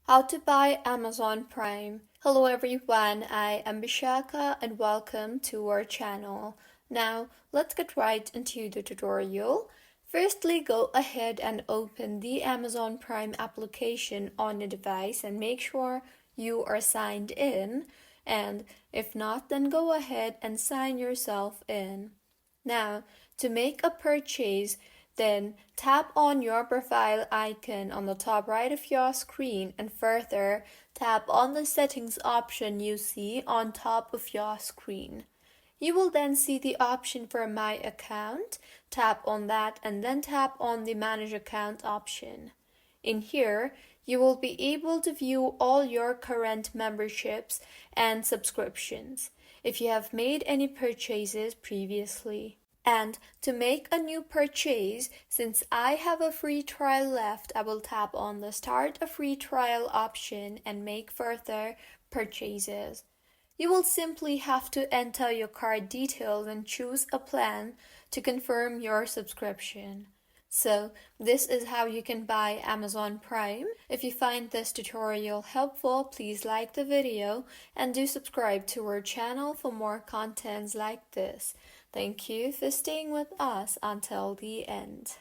How to buy Amazon Prime. Hello everyone, I am Bishaka and welcome to our channel. Now, let's get right into the tutorial. Firstly, go ahead and open the Amazon Prime application on your device and make sure you are signed in. And if not, then go ahead and sign yourself in. Now, to make a purchase, then tap on your profile icon on the top right of your screen and further tap on the settings option you see on top of your screen. You will then see the option for My Account. Tap on that and then tap on the Manage Account option. In here, you will be able to view all your current memberships and subscriptions if you have made any purchases previously. And to make a new purchase, since I have a free trial left, I will tap on the Start a Free Trial option and make further purchases. You will simply have to enter your card details and choose a plan to confirm your subscription. So, this is how you can buy Amazon Prime. If you find this tutorial helpful, please like the video and do subscribe to our channel for more contents like this. Thank you for staying with us until the end.